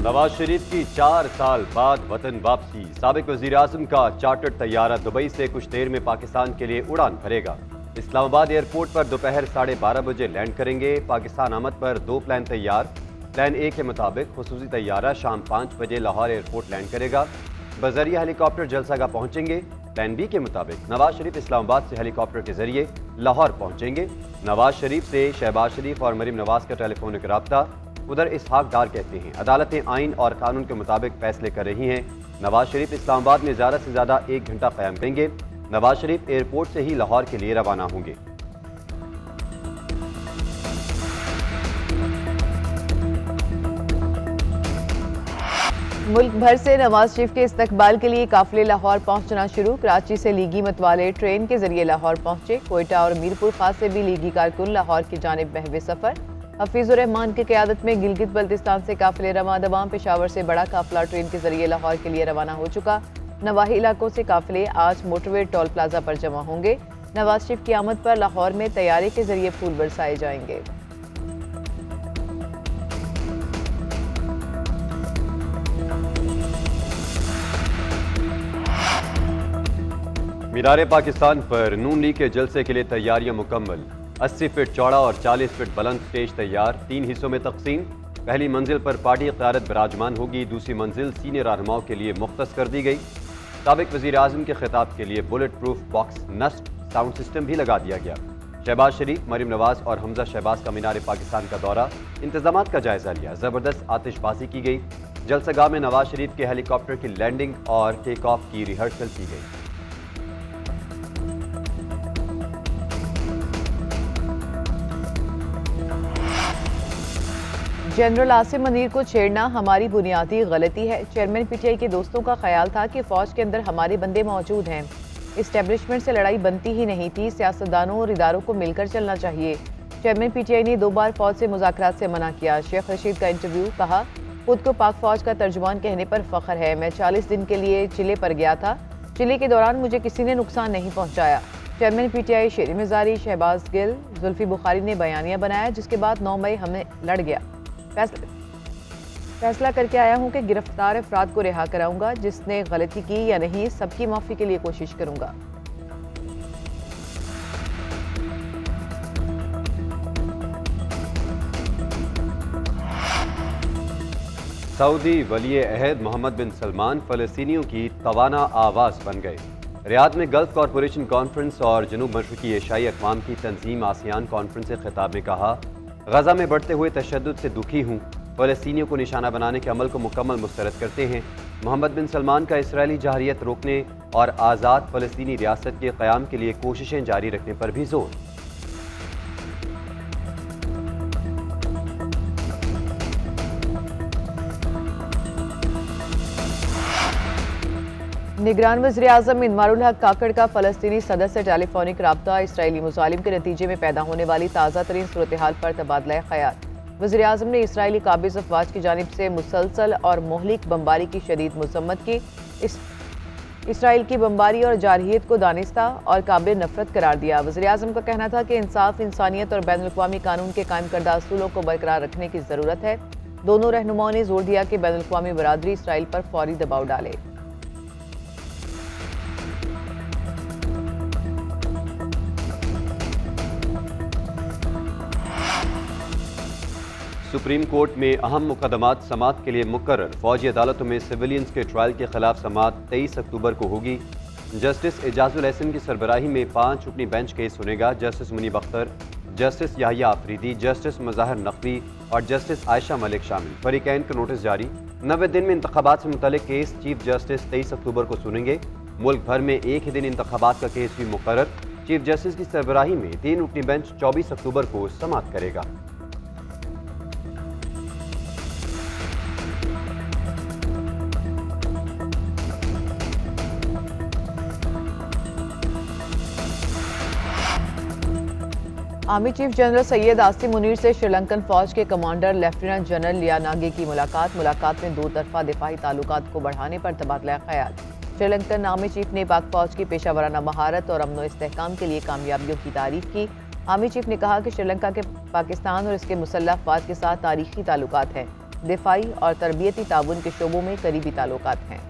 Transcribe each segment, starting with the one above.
नवाज शरीफ की 4 साल बाद वतन वापसी। साबिक वजीर आजम का चार्टर्ड तैयारा दुबई से कुछ देर में पाकिस्तान के लिए उड़ान भरेगा। इस्लामाबाद एयरपोर्ट पर दोपहर 12:30 बजे लैंड करेंगे। पाकिस्तान आमद पर 2 प्लान तैयार। प्लान ए के मुताबिक खुसूसी तैयारा शाम 5 बजे लाहौर एयरपोर्ट लैंड करेगा। बजरिया हेलीकॉप्टर जलसागाह पहुंचेंगे। प्लान बी के मुताबिक नवाज शरीफ इस्लामाबाद से हेलीकॉप्टर के जरिए लाहौर पहुंचेंगे। नवाज शरीफ से शहबाज शरीफ और मरीम नवाज का टेलीफोनिक रब्ता। उधर इसहाक डार कहते हैं अदालतें आइन और कानून के मुताबिक फैसले कर रही हैं। नवाज शरीफ इस्लामाबाद में ज़्यादा से ज़्यादा 1 घंटा क़याम करेंगे। नवाज शरीफ एयरपोर्ट से ही लाहौर के लिए रवाना होंगे। मुल्क भर से नवाज शरीफ के इस्तकबाल के लिए काफिले लाहौर पहुंचना शुरू। कराची से लीगी मतवाले ट्रेन के जरिए लाहौर पहुंचे। कोयटा और मीरपुर खास से भी लीगी कारकुन लाहौर की जानिब महवे सफर। हफीजुर रहमान की क़यादत में गिलगित बल्तिस्तान से काफिले रवां दवां। पेशावर से बड़ा काफिला ट्रेन के जरिए लाहौर के लिए रवाना हो चुका। नवाही इलाकों से काफिले आज मोटरवे टोल प्लाजा पर जमा होंगे। नवाज शरीफ की आमद पर लाहौर में तैयारी के जरिए फूल बरसाए जाएंगे। मीनार पाकिस्तान पर नून लीग के जलसे के लिए तैयारियां मुकम्मल। 80 फीट चौड़ा और 40 फीट बुलंद स्टेज तैयार। 3 हिस्सों में तकसीम। पहली मंजिल पर पार्टी क़यादत विराजमान होगी। दूसरी मंजिल सीनियर रहनुमाओं के लिए मुख्तस कर दी गई। साबिक वज़ीर आज़म के खिताब के लिए बुलेट प्रूफ बॉक्स नस्ट साउंड सिस्टम भी लगा दिया गया। शहबाज शरीफ, मरीम नवाज और हमजा शहबाज का मीनार पाकिस्तान का दौरा। इंतजामात का जायजा लिया। ज़बरदस्त आतिशबाजी की गई। जलसागाह में नवाज शरीफ के हेलीकॉप्टर की लैंडिंग और टेक ऑफ की रिहर्सल की गई। जनरल आसिम मुनीर को छेड़ना हमारी बुनियादी गलती है। चेयरमैन पीटीआई के दोस्तों का ख्याल था कि फौज के अंदर हमारे बंदे मौजूद हैं। इस्टेब्लिशमेंट से लड़ाई बनती ही नहीं थी। सियासतदानों और इदारों को मिलकर चलना चाहिए। चेयरमैन पीटीआई ने 2 बार फौज से मुज़ाकरात से मना किया। शेख रशीद का इंटरव्यू। कहा, खुद को पाक फौज का तर्जुमान कहने पर फख्र है। मैं 40 दिन के लिए चिले पर गया था। चिले के दौरान मुझे किसी ने नुकसान नहीं पहुँचाया। चेयरमैन पीटीआई शेर मिजारी, शहबाज गिल, जुल्फी बुखारी ने बयानिया बनाया, जिसके बाद 9 मई हमें लड़ गया। फैसला करके आया हूं कि गिरफ्तार अफराद को रिहा कराऊंगा। जिसने गलती की या नहीं, सबकी माफ़ी के लिए कोशिश करूंगा। सऊदी वली अहद मोहम्मद बिन सलमान फ़लस्तीनियों की तवाना आवाज़ बन गए। रियाद में गल्फ कॉरपोरेशन कॉन्फ्रेंस और जनूब मशरकी एशियाई अक़वाम की तंजीम आसियान कॉन्फ्रेंस से खिताब में कहा, गजा में बढ़ते हुए तशद्दुद से दुखी हूँ। फ़लस्तीनियों को निशाना बनाने के अमल को मुकम्मल मुस्तरद करते हैं। मोहम्मद बिन सलमान का इसराइली जहरियत रोकने और आज़ाद फ़लस्तीनी रियासत के क़याम के लिए कोशिशें जारी रखने पर भी जोर। निगरान वज़ीर आज़म इनवारुल हक काकड़ का फ़लस्तीनी सदर से टेलीफोनिक रब्ता। इसराइली मुजालिम के नतीजे में पैदा होने वाली ताज़ा तरीन सूरत हाल पर तबादला ख्याल। वज़ीर आज़म ने इसराइली काबिज़ अफवाज की जानिब से मुसलसल और मोहलिक बमबारी की शदीद मज़म्मत की। इसराइल की बमबारी और जारहियत को दानिस्ता और काबिल नफरत करार दिया। वज़ीर आज़म का कहना था कि इंसाफ, इंसानियत और बैनुल अक़वामी कानून के कायम करदा असूलों को बरकरार रखने की ज़रूरत है। दोनों रहनुमाओं ने जोर दिया कि बैनुल अक़वामी बरादरी इसराइल पर फौरी दबाव डाले। सुप्रीम कोर्ट में अहम मुकदमात समात के लिए मुकर्रर। फौजी अदालतों में सिविलियंस के ट्रायल के खिलाफ समात 23 अक्टूबर को होगी। जस्टिस एजाजुल एहसन की सरबराही में 5 रुकनी बेंच केस सुनेगा। Justice Munib Akhtar, justice Yahya Afridi, justice Mazahar Naqvi और जस्टिस आयशा मलिक शामिल। फरीकैन को नोटिस जारी। 90 दिन में इंतखाबात से मुतल्लिक केस चीफ जस्टिस 23 अक्टूबर को सुनेंगे। मुल्क भर में एक ही दिन इंतखाबात का केस भी मुकर्रर। चीफ जस्टिस की सरबराही में 3 रुकनी बेंच 24 अक्टूबर को समात करेगा। Army chief general Syed Asim Munir से श्रीलंकन फौज के कमांडर लेफ्टिनेंट जनरल लियानागे की मुलाकात में 2 तरफा दिफाई ताल्लुकात को बढ़ाने पर तबादला ख्याल। श्रीलंकन आर्मी चीफ ने पाक फौज की पेशा वराना महारत और अमन व इस्तेहकाम के लिए कामयाबियों की तारीफ की। आर्मी चीफ ने कहा कि श्रीलंका के पाकिस्तान और इसके मुसल्लह अफवाज के साथ तारीखी ताल्लुकात हैं। दिफाई और तरबियती ताउन के शोबों में करीबी ताल्लुकात हैं।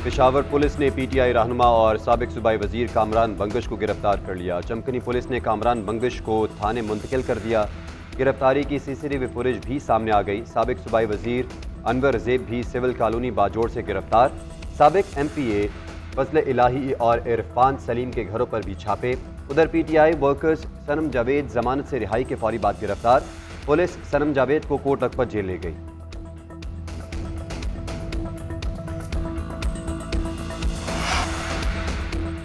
पेशावर पुलिस ने पीटीआई रहनुमा और साबिक सूबाई वजीर कामरान बंगश को गिरफ्तार कर लिया। चमकनी पुलिस ने कामरान बंगश को थाने मुंतकिल कर दिया। गिरफ्तारी की सीसीटीवी फुटेज भी सामने आ गई। साबिक सूबाई वजीर अनवर ज़ेब भी सिविल कॉलोनी बाजोड़ से गिरफ्तार। साबिक MPA फजल इलाही और इरफान सलीम के घरों पर भी छापे। उधर PTI वर्कर्स सनम जावेद जमानत से रिहाई के फौरी बाद गिरफ्तार। पुलिस सनम जावेद को कोट लखपत जेल ले गई।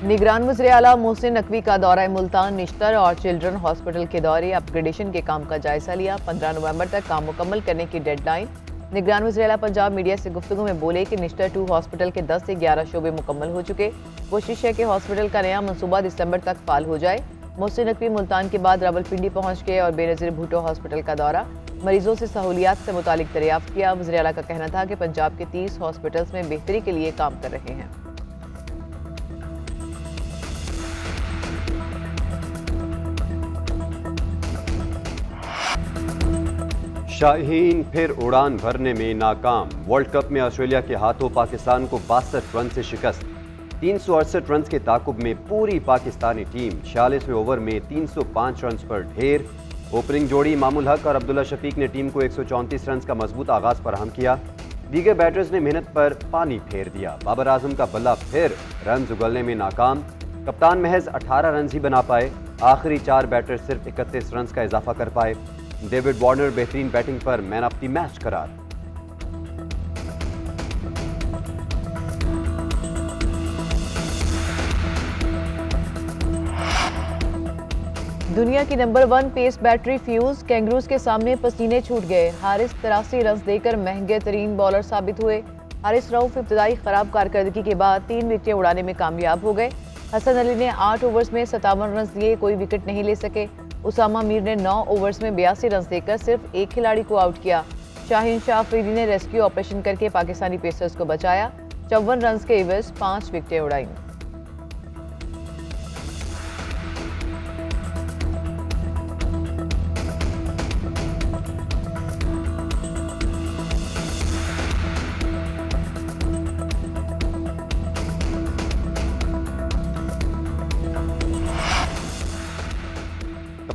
निगरान वज़ीर आला मोहसिन नकवी का दौरा मुल्तान, निश्तर और चिल्ड्रन हॉस्पिटल के दौरे अपग्रेडेशन के काम का जायजा लिया। 15 नवंबर तक काम मुकम्मल करने की डेडलाइन। निगरान वज़ीर आला पंजाब मीडिया से गुफ्तगू में बोले कि निश्तर 2 हॉस्पिटल के 10 से 11 शोबे मुकम्मल हो चुके। कोशिश है कि हॉस्पिटल का नया मनसूबा दिसंबर तक फाल हो जाए। मोहसिन नकवी मुल्तान के बाद रावलपिंडी पहुँच गए और बेनज़ीर भुट्टो हॉस्पिटल का दौरा, मरीजों से सहूलियात से मुतालिक दरियाफ्त किया। वज़ीर आला का कहना था कि पंजाब के 30 हॉस्पिटल्स में बेहतरी के लिए काम कर रहे हैं। शाहीन फिर उड़ान भरने में नाकाम। वर्ल्ड कप में ऑस्ट्रेलिया के हाथों पाकिस्तान को 62 रन से शिकस्त। 368 रन के ताकुब में पूरी पाकिस्तानी टीम 46वें ओवर में 305 रन पर ढेर। ओपनिंग जोड़ी इमामुल हक और अब्दुल्ला शफीक ने टीम को 134 रन का मजबूत आगाज फराहम किया। दीगर बैटर्स ने मेहनत पर पानी फेर दिया। बाबर आजम का बल्ला फिर रन उगलने में नाकाम। कप्तान महज 18 रन ही बना पाए। आखिरी 4 बैटर सिर्फ 31 रन का इजाफा कर पाए। डेविड वार्नर बेहतरीन बैटिंग पर मैन ऑफ द मैच करार। दुनिया की number 1 pace battery fuse kangaroos के सामने पसीने छूट गए। हारिस 83 रन देकर महंगे तरीन बॉलर साबित हुए। हारिस रऊफ इब्तदाई खराब कारकर्दगी के बाद 3 विकेटें उड़ाने में कामयाब हो गए। हसन अली ने 8 ओवर्स में 57 रन दिए, कोई विकेट नहीं ले सके। उसामा मीर ने 9 ओवर्स में 82 रन देकर सिर्फ एक खिलाड़ी को आउट किया। शाहीन शाह अफरीदी ने रेस्क्यू ऑपरेशन करके पाकिस्तानी पेसर्स को बचाया। 54 रन के एवज 5 विकेटें उड़ाई।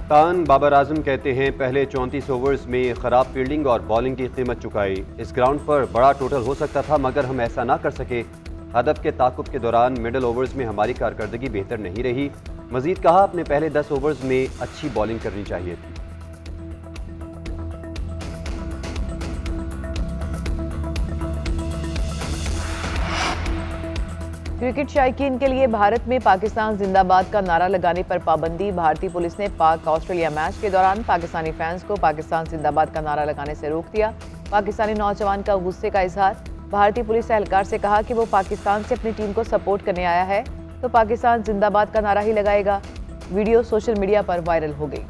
कप्तान बाबर आजम कहते हैं पहले 34 ओवर्स में खराब फील्डिंग और बॉलिंग की कीमत चुकाई। इस ग्राउंड पर बड़ा टोटल हो सकता था मगर हम ऐसा ना कर सके। हदफ के ताकुब के दौरान मिडल ओवर्स में हमारी कारकर्दगी बेहतर नहीं रही। मजीद कहा अपने पहले 10 ओवर्स में अच्छी बॉलिंग करनी चाहिए थी। क्रिकेट शायकीन के लिए भारत में पाकिस्तान जिंदाबाद का नारा लगाने पर पाबंदी। भारतीय पुलिस ने पाक ऑस्ट्रेलिया मैच के दौरान पाकिस्तानी फैंस को पाकिस्तान जिंदाबाद का नारा लगाने से रोक दिया। पाकिस्तानी नौजवान का गुस्से का इजहार। भारतीय पुलिस एहलकार से कहा कि वो पाकिस्तान से अपनी टीम को सपोर्ट करने आया है तो पाकिस्तान जिंदाबाद का नारा ही लगाएगा। वीडियो सोशल मीडिया पर वायरल हो गई।